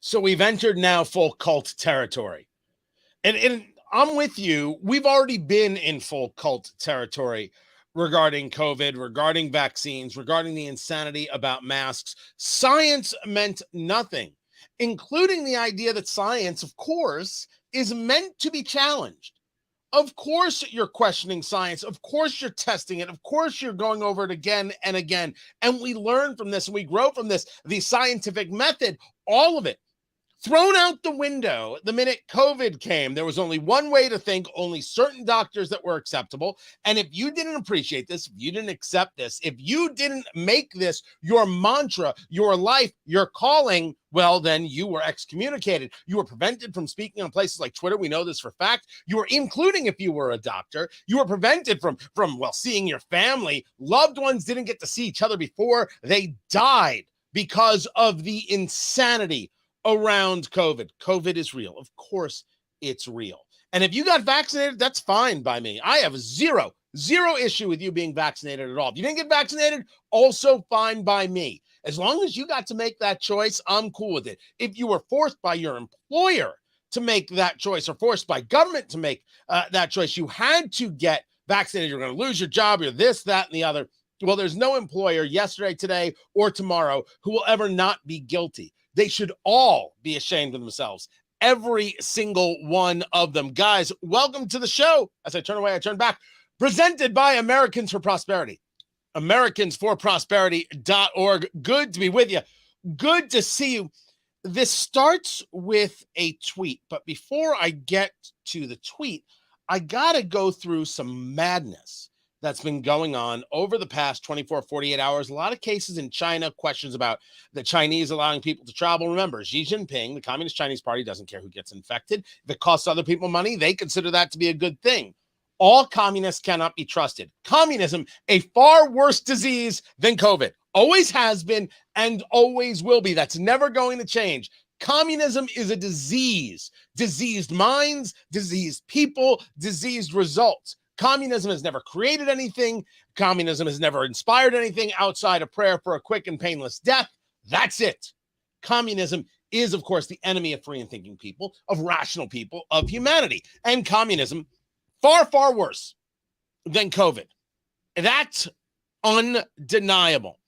So we've entered now full cult territory. And I'm with you. We've already been in full cult territory regarding COVID, regarding vaccines, regarding the insanity about masks. Science meant nothing, including the idea that science, of course, is meant to be challenged. Of course, you're questioning science. Of course, you're testing it. Of course, you're going over it again and again. And we learn from this and we grow from this. The scientific method, all of it thrown out the window the minute COVID came. There was only one way to think, only certain doctors that were acceptable. And if you didn't appreciate this, if you didn't accept this, if you didn't make this your mantra, your life, your calling, well, then you were excommunicated. You were prevented from speaking on places like Twitter. We know this for fact. You were, including if you were a doctor, you were prevented from seeing your family. Loved ones didn't get to see each other before they died because of the insanity around COVID. COVID is real. Of course, it's real. And if you got vaccinated, that's fine by me. I have zero issue with you being vaccinated at all. If you didn't get vaccinated, also fine by me. As long as you got to make that choice, I'm cool with it. If you were forced by your employer to make that choice or forced by government to make that choice, you had to get vaccinated. You're going to lose your job. You're this, that, and the other. Well, there's no employer yesterday, today, or tomorrow who will ever not be guilty. They should all be ashamed of themselves. Every single one of them. Guys, welcome to the show. As I turn away, I turn back. Presented by Americans for Prosperity. AmericansForProsperity.org. Good to be with you. Good to see you. This starts with a tweet. But before I get to the tweet, I got to go through some madness that's been going on over the past 24, 48 hours. A lot of cases in China, questions about the Chinese allowing people to travel. Remember, Xi Jinping, the Communist Chinese Party, doesn't care who gets infected. If it costs other people money, they consider that to be a good thing. All communists cannot be trusted. Communism, a far worse disease than COVID. Always has been and always will be. That's never going to change. Communism is a disease. Diseased minds, diseased people, diseased results. Communism has never created anything. Communism has never inspired anything outside of prayer for a quick and painless death. That's it. Communism is, of course, the enemy of free and thinking people, of rational people, of humanity. And communism, far, far worse than COVID. That's undeniable.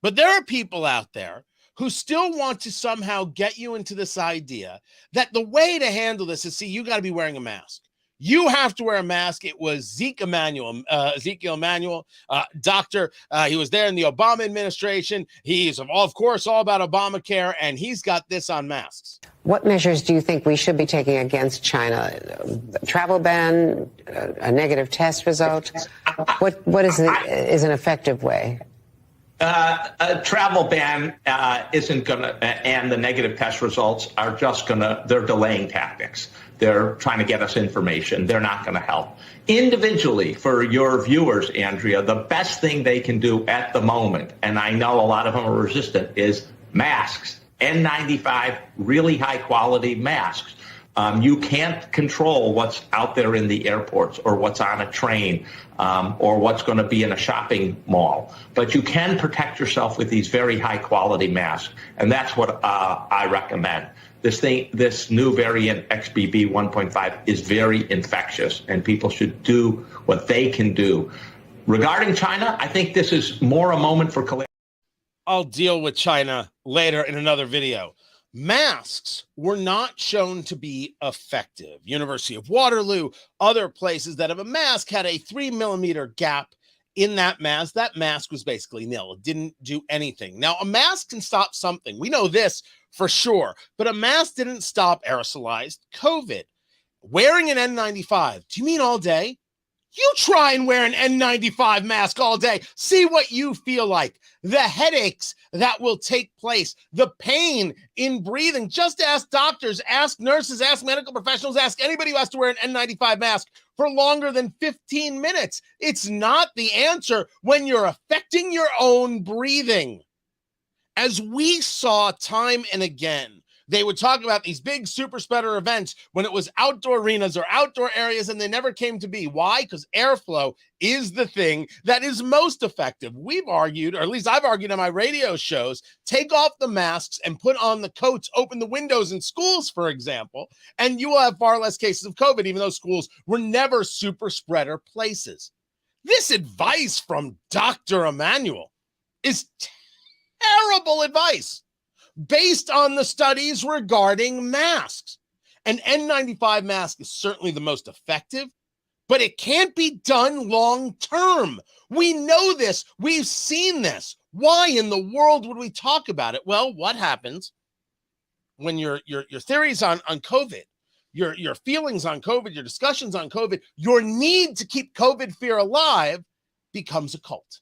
But there are people out there who still want to somehow get you into this idea that the way to handle this is, see, you got to be wearing a mask. You have to wear a mask. It was Ezekiel Emanuel, doctor. He was there in the Obama administration. He's, of course, all about Obamacare, and he's got this on masks. What measures do you think we should be taking against China? Travel ban, a negative test result? What is an effective way? A travel ban isn't going to, and the negative test results are just going to, they're delaying tactics. They're trying to get us information. They're not going to help. Individually, for your viewers, Andrea, the best thing they can do at the moment, and I know a lot of them are resistant, is masks. N95, really high quality masks. You can't control what's out there in the airports or what's on a train or what's going to be in a shopping mall. But you can protect yourself with these very high quality masks. And that's what I recommend. This new variant XBB 1.5 is very infectious, and people should do what they can do. Regarding China, I think this is more a moment for clarity. I'll deal with China later in another video. Masks were not shown to be effective. University of Waterloo, other places that have a mask had a 3mm gap in that mask. That mask was basically nil. It didn't do anything. Now, a mask can stop something. We know this for sure, but a mask didn't stop aerosolized COVID. Wearing an N95, do you mean all day? You try and wear an N95 mask all day. See what you feel like. The headaches that will take place, the pain in breathing. Just ask doctors, ask nurses, ask medical professionals, ask anybody who has to wear an N95 mask for longer than 15 minutes. It's not the answer when you're affecting your own breathing. As we saw time and again They would talk about these big super spreader events when it was outdoor arenas or outdoor areas, and they never came to be. Why? Because airflow is the thing that is most effective. We've argued, or at least I've argued on my radio shows, take off the masks and put on the coats, open the windows in schools, for example, and you will have far less cases of COVID, even though schools were never super spreader places. This advice from Dr. Emmanuel is terrible advice based on the studies regarding masks. An N95 mask is certainly the most effective, but it can't be done long term. We know this. We've seen this. Why in the world would we talk about it? Well, what happens when your theories on COVID, your feelings on COVID, your discussions on COVID, your need to keep COVID fear alive becomes a cult.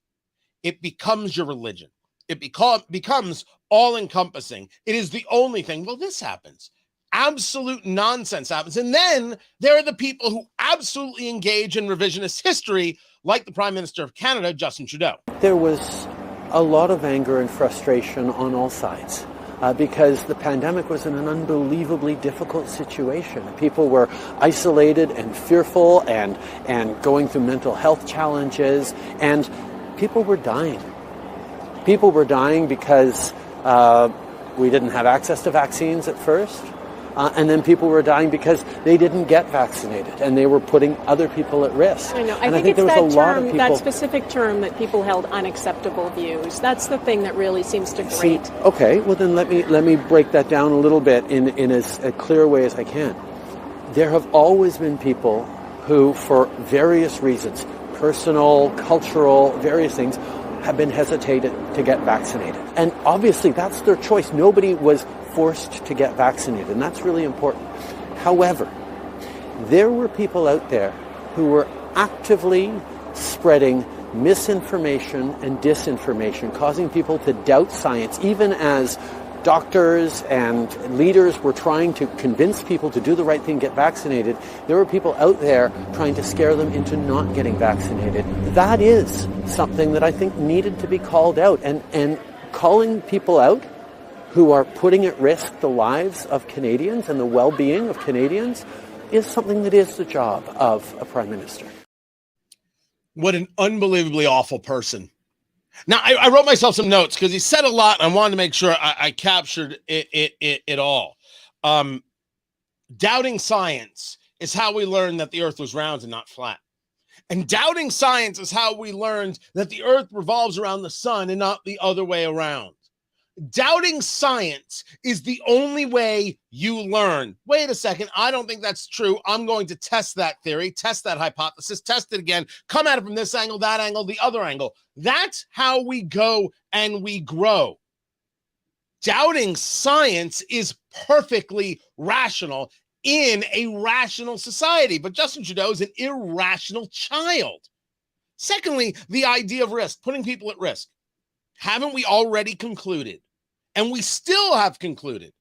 It becomes your religion. It becomes all-encompassing. It is the only thing. Well, this happens. Absolute nonsense happens. And then there are the people who absolutely engage in revisionist history, like the Prime Minister of Canada, Justin Trudeau. There was a lot of anger and frustration on all sides. Because the pandemic was in an unbelievably difficult situation. People were isolated and fearful and going through mental health challenges, and people were dying. People were dying because we didn't have access to vaccines at first, and then people were dying because they didn't get vaccinated, and they were putting other people at risk. I know. I think it's that specific term that people held unacceptable views. That's the thing that really seems to grate. Okay, well then let me break that down a little bit in as a clear way as I can. There have always been people who, for various reasons, personal, cultural, various things, have been hesitated to get vaccinated. And obviously that's their choice. Nobody was forced to get vaccinated, and that's really important. However, there were people out there who were actively spreading misinformation and disinformation, causing people to doubt science, even as doctors and leaders were trying to convince people to do the right thing, get vaccinated. There were people out there trying to scare them into not getting vaccinated. That is something that I think needed to be called out. And calling people out who are putting at risk the lives of Canadians and the well-being of Canadians is something that is the job of a Prime Minister. What an unbelievably awful person. Now, I wrote myself some notes because he said a lot, and I wanted to make sure I captured it all. Doubting science is how we learned that the earth was round and not flat. And doubting science is how we learned that the earth revolves around the sun and not the other way around. Doubting science is the only way you learn. Wait a second, I don't think that's true. I'm going to test that theory, test that hypothesis, test it again, come at it from this angle, that angle, the other angle. That's how we go and we grow. Doubting science is perfectly rational in a rational society, but Justin Trudeau is an irrational child. Secondly, the idea of risk, putting people at risk. Haven't we already concluded, and we still have concluded,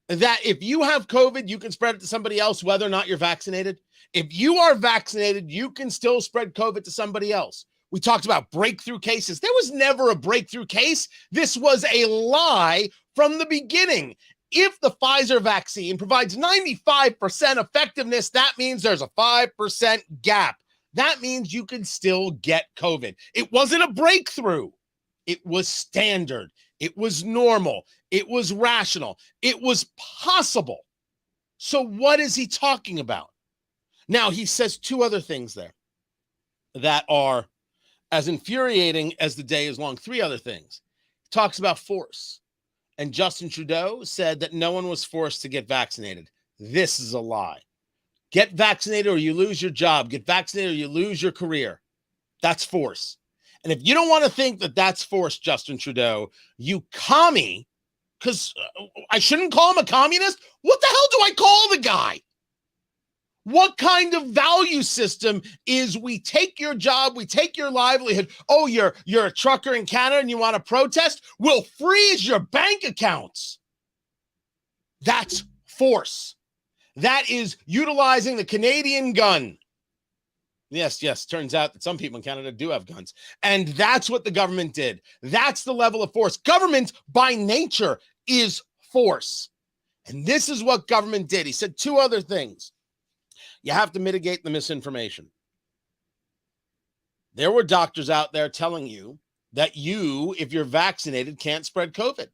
that if you have COVID, you can spread it to somebody else, whether or not you're vaccinated? If you are vaccinated, you can still spread COVID to somebody else. We talked about breakthrough cases. There was never a breakthrough case. This was a lie from the beginning. If the Pfizer vaccine provides 95% effectiveness, that means there's a 5% gap. That means you can still get COVID. It wasn't a breakthrough. It was standard. It was normal. It was rational. It was possible. So what is he talking about? Now, he says two other things there that are as infuriating as the day is long. Three other things. He talks about force. And Justin Trudeau said that no one was forced to get vaccinated. This is a lie. Get vaccinated or you lose your job. Get vaccinated or you lose your career. That's force. And if you don't want to think that that's force, Justin Trudeau, you commie, because I shouldn't call him a communist. What the hell do I call the guy? What kind of value system is we take your job, we take your livelihood? Oh, you're a trucker in Canada and you want to protest? We'll freeze your bank accounts. That's force. That is utilizing the Canadian gun. Yes, turns out that some people in Canada do have guns. And that's what the government did. That's the level of force. Government, by nature, is force. And this is what government did. He said two other things. You have to mitigate the misinformation. There were doctors out there telling you that you, if you're vaccinated, can't spread COVID.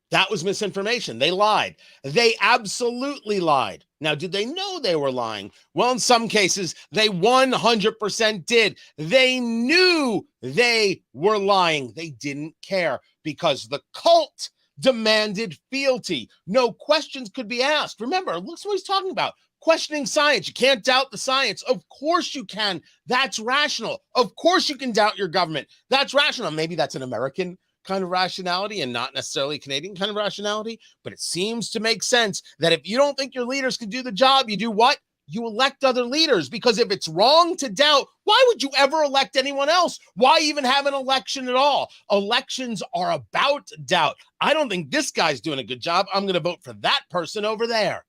That was misinformation. They lied. They absolutely lied. Now, did they know they were lying? Well, in some cases, they 100% did. They knew they were lying. They didn't care because the cult demanded fealty. No questions could be asked. Remember, look what he's talking about. Questioning science. You can't doubt the science. Of course you can. That's rational. Of course you can doubt your government. That's rational. Maybe that's an American kind of rationality and not necessarily Canadian kind of rationality, but it seems to make sense that if you don't think your leaders can do the job, you do what? You elect other leaders, because if it's wrong to doubt, why would you ever elect anyone else? Why even have an election at all? Elections are about doubt. I don't think this guy's doing a good job. I'm going to vote for that person over there.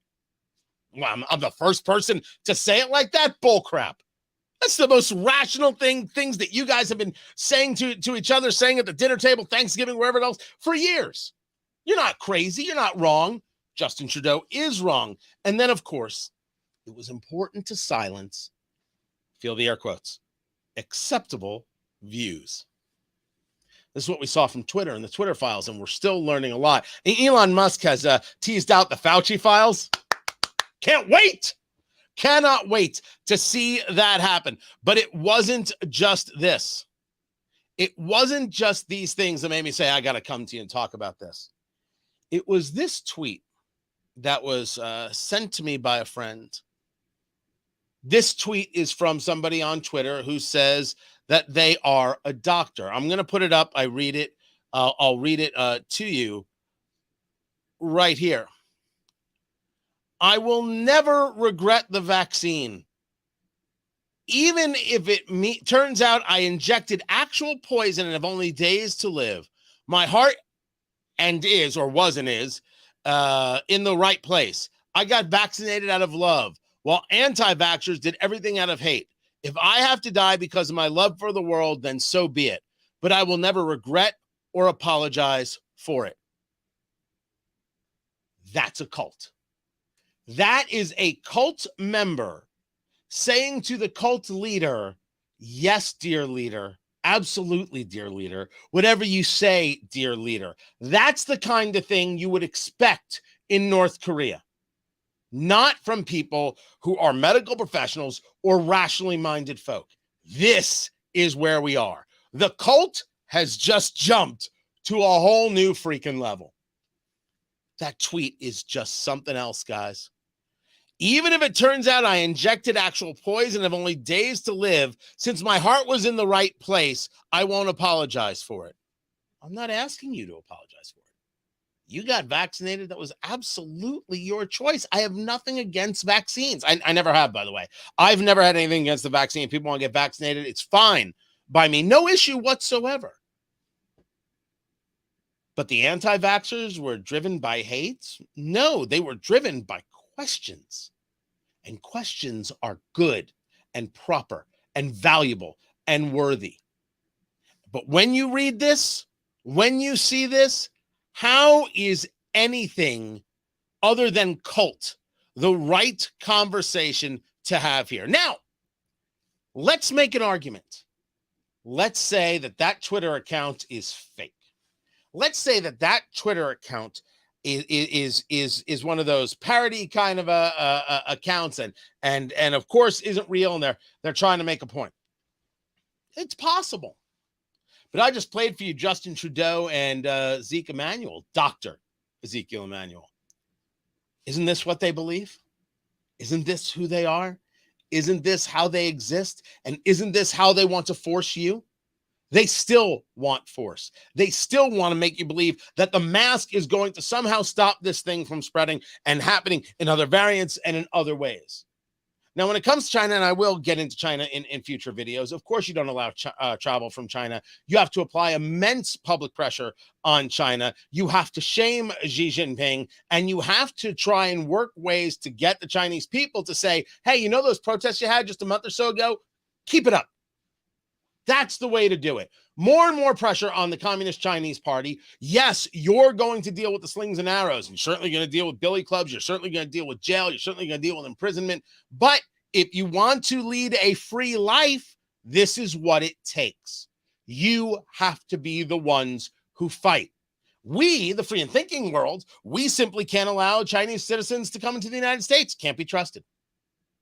Well, I'm the first person to say it like that? Bull crap. That's the most rational things that you guys have been saying to each other, saying at the dinner table, Thanksgiving, wherever else, for years. You're not crazy. You're not wrong. Justin Trudeau is wrong. And then, of course, it was important to silence, feel the air quotes, acceptable views. This is what we saw from Twitter and the Twitter files, and we're still learning a lot. And Elon Musk has teased out the Fauci files. Can't wait. Cannot wait to see that happen. But it wasn't just this. It wasn't just these things that made me say, I got to come to you and talk about this. It was this tweet that was sent to me by a friend. This tweet is from somebody on Twitter who says that they are a doctor. I'm going to put it up. I read it. I'll read it to you right here. I will never regret the vaccine. Even if it turns out I injected actual poison and have only days to live, my heart and is, or was and is, in the right place. I got vaccinated out of love, while anti-vaxxers did everything out of hate. If I have to die because of my love for the world, then so be it. But I will never regret or apologize for it. That's a cult. That is a cult member saying to the cult leader, yes, dear leader, absolutely, dear leader, whatever you say, dear leader. That's the kind of thing you would expect in North Korea, not from people who are medical professionals or rationally minded folk. This is where we are. The cult has just jumped to a whole new freaking level. That tweet is just something else, guys. Even if it turns out I injected actual poison and have only days to live, since my heart was in the right place, I won't apologize for it. I'm not asking you to apologize for it. You got vaccinated. That was absolutely your choice. I have nothing against vaccines. I never have, by the way. I've never had anything against the vaccine. People want to get vaccinated. It's fine by me. No issue whatsoever. But the anti-vaxxers were driven by hate? No, they were driven by questions. And questions are good and proper and valuable and worthy. But when you read this, when you see this, how is anything other than cult the right conversation to have here? Now, let's make an argument. Let's say that Twitter account is fake. Let's say that Twitter account is one of those parody kind of accounts and of course isn't real, and they're trying to make a point. It's possible. But I just played for you Justin Trudeau and Zeke Emanuel, Dr. Ezekiel Emanuel. Isn't this what they believe? Isn't this who they are? Isn't this how they exist? And isn't this how they want to force you? They still want force. They still want to make you believe that the mask is going to somehow stop this thing from spreading and happening in other variants and in other ways. Now, when it comes to China, and I will get into China in future videos, of course you don't allow travel from China. You have to apply immense public pressure on China. You have to shame Xi Jinping, and you have to try and work ways to get the Chinese people to say, hey, you know those protests you had just a month or so ago? Keep it up. That's the way to do it. More and more pressure on the Communist Chinese Party. Yes, you're going to deal with the slings and arrows. You're certainly going to deal with billy clubs. You're certainly going to deal with jail. You're certainly going to deal with imprisonment. But if you want to lead a free life, this is what it takes. You have to be the ones who fight. We, the free and thinking world, we simply can't allow Chinese citizens to come into the United States. Can't be trusted.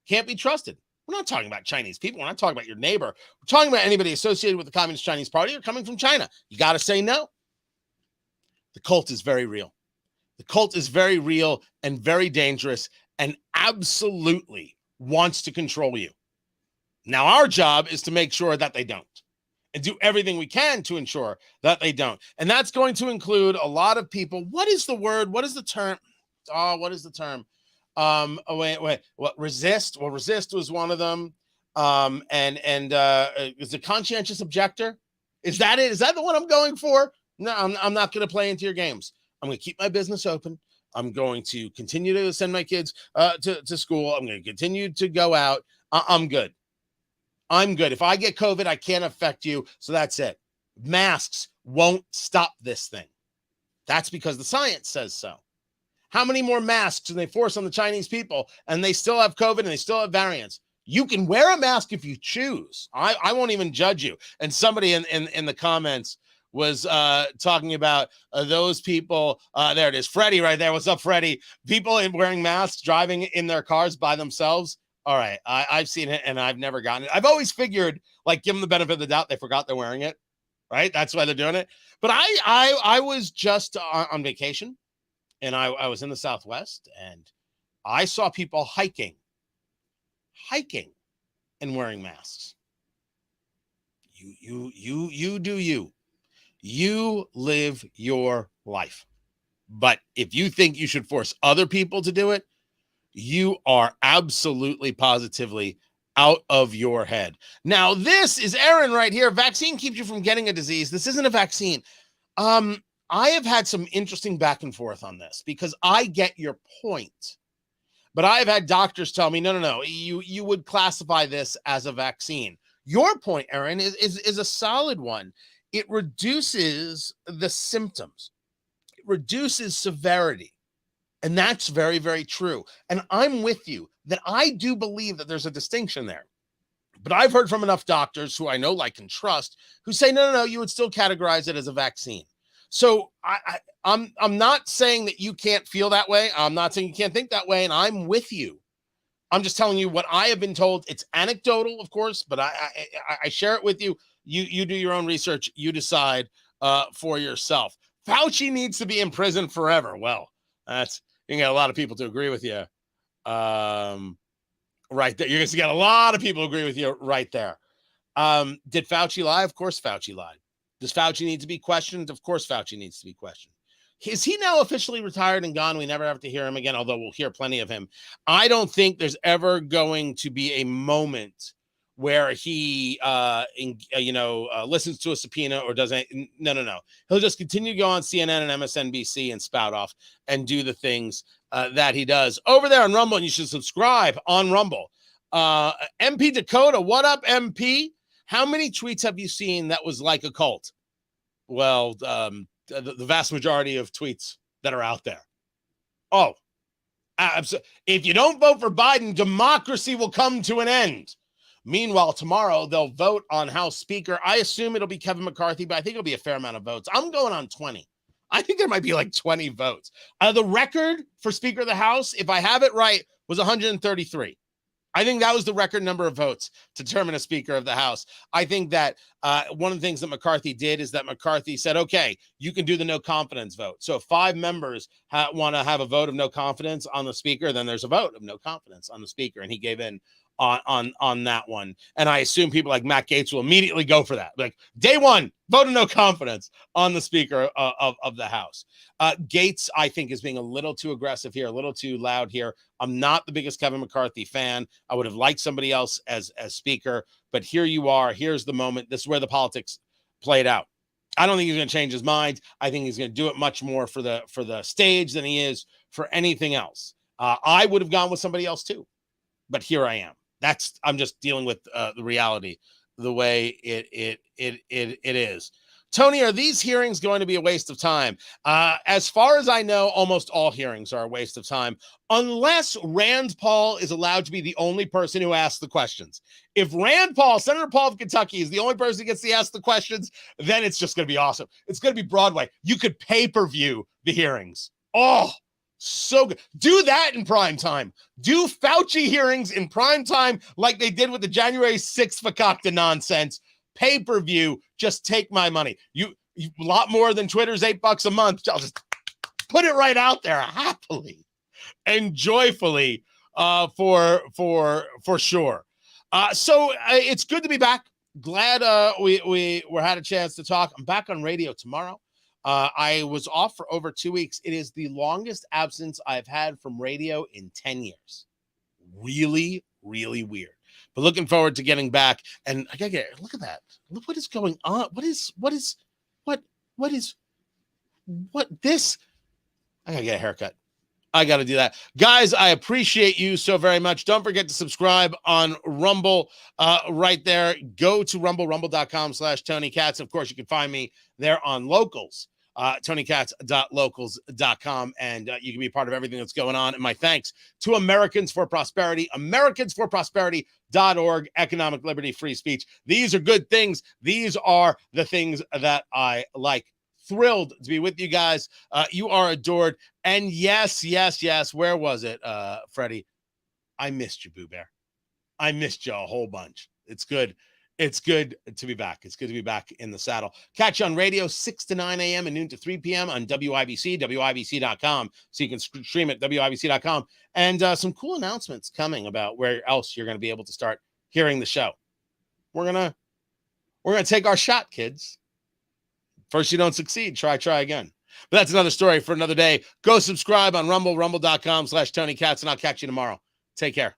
Can't be trusted. We're not talking about Chinese people. We're not talking about your neighbor. We're talking about anybody associated with the Communist Chinese Party or coming from China. You got to say no. The cult is very real. The cult is very real and very dangerous and absolutely wants to control you. Now, our job is to make sure that they don't and do everything we can to ensure that they don't. And that's going to include a lot of people. What is the word? What is the term? Oh, what is the term? What resist? Well, resist was one of them. Is a conscientious objector? Is that it? Is that the one I'm going for? No, I'm not going to play into your games. I'm going to keep my business open. I'm going to continue to send my kids to school. I'm going to continue to go out. I'm good. I'm good. If I get COVID, I can't affect you. So that's it. Masks won't stop this thing. That's because the science says so. How many more masks can they force on the Chinese people and they still have COVID and they still have variants? You can wear a mask if you choose. I won't even judge you. And somebody in the comments was talking about those people. There it is. Freddie right there. What's up, Freddie? People wearing masks, driving in their cars by themselves. All right. I've seen it and I've never gotten it. I've always figured, like, give them the benefit of the doubt. They forgot they're wearing it. Right. That's why they're doing it. But I was just on vacation. And I was in the Southwest and I saw people hiking and wearing masks. You do you. You live your life. But if you think you should force other people to do it, you are absolutely positively out of your head. Now, this is Aaron right here. Vaccine keeps you from getting a disease. This isn't a vaccine. I have had some interesting back and forth on this because I get your point, but I've had doctors tell me, no, you would classify this as a vaccine. Your point, Aaron, is a solid one. It reduces the symptoms. It reduces severity. And that's very, very true. And I'm with you that I do believe that there's a distinction there. But I've heard from enough doctors who I know, like, and trust, who say, no, you would still categorize it as a vaccine. So I'm not saying that you can't feel that way. I'm not saying you can't think that way. And I'm with you. I'm just telling you what I have been told. It's anecdotal, of course, but I share it with you. You do your own research. You decide for yourself. Fauci needs to be in prison forever. Well, you can get a lot of people to agree with you. Right there. You're going to get a lot of people agree with you right there. Did Fauci lie? Of course Fauci lied. Does Fauci need to be questioned? Of course Fauci needs to be questioned. Is he now officially retired and gone? We never have to hear him again, although we'll hear plenty of him. I don't think there's ever going to be a moment where he, listens to a subpoena or doesn't. No. He'll just continue to go on CNN and MSNBC and spout off and do the things that he does over there on Rumble. And you should subscribe on Rumble. MP Dakota, what up, MP? How many tweets have you seen that was like a cult? Well, the vast majority of tweets that are out there. Oh, if you don't vote for Biden, democracy will come to an end. Meanwhile, tomorrow they'll vote on House Speaker. I assume it'll be Kevin McCarthy, but I think it'll be a fair amount of votes. I'm going on 20. I think there might be like 20 votes. The record for Speaker of the House, if I have it right, was 133. I think that was the record number of votes to determine a Speaker of the House. I think that one of the things that McCarthy did is that McCarthy said, okay, you can do the no confidence vote. So if 5 members want to have a vote of no confidence on the Speaker, then there's a vote of no confidence on the Speaker. And he gave in on that one. And I assume people like Matt Gaetz will immediately go for that. Like, day one, vote of no confidence on the Speaker of the House. Gaetz, I think, is being a little too aggressive here, a little too loud here. I'm not the biggest Kevin McCarthy fan. I would have liked somebody else as Speaker, but here you are. Here's the moment. This is where the politics played out. I don't think he's going to change his mind. I think he's going to do it much more for the stage than he is for anything else. I would have gone with somebody else too, but here I am. I'm just dealing with the reality the way it is. Tony, are these hearings going to be a waste of time? As far as I know, almost all hearings are a waste of time, unless Rand Paul is allowed to be the only person who asks the questions. If Rand Paul, Senator Paul of Kentucky, is the only person who gets to ask the questions, then it's just going to be awesome. It's going to be Broadway. You could pay-per-view the hearings. Oh, so good. Do that in prime time. Do Fauci hearings in prime time like they did with the January 6th fakakta nonsense. Pay-per-view, just take my money. You a lot more than Twitter's $8 a month. I'll just put it right out there happily and joyfully for sure. So it's good to be back. Glad we had a chance to talk. I'm back on radio tomorrow. I was off for over 2 weeks. It is the longest absence I've had from radio in 10 years. Really, really weird. But looking forward to getting back. And I gotta get, look at that. Look what is going on. What is this? I gotta get a haircut. I got to do that. Guys, I appreciate you so very much. Don't forget to subscribe on Rumble right there. Go to rumble.com/Tony Katz. Of course, you can find me there on Locals, tonykatz.locals.com, and you can be part of everything that's going on. And my thanks to Americans for Prosperity, americansforprosperity.org, economic liberty, free speech. These are good things. These are the things that I like. Thrilled to be with you guys. You are adored. And yes, where was it, Freddie? I missed you, Boo Bear. I missed you a whole bunch. It's good. It's good to be back. It's good to be back in the saddle. Catch you on radio 6 to 9 a.m. and noon to 3 p.m. on WIBC, WIBC.com. So you can stream at WIBC.com. And some cool announcements coming about where else you're going to be able to start hearing the show. We're gonna take our shot, kids. First you don't succeed, try again. But that's another story for another day. Go subscribe on rumble.com/Tony Katz, and I'll catch you tomorrow. Take care.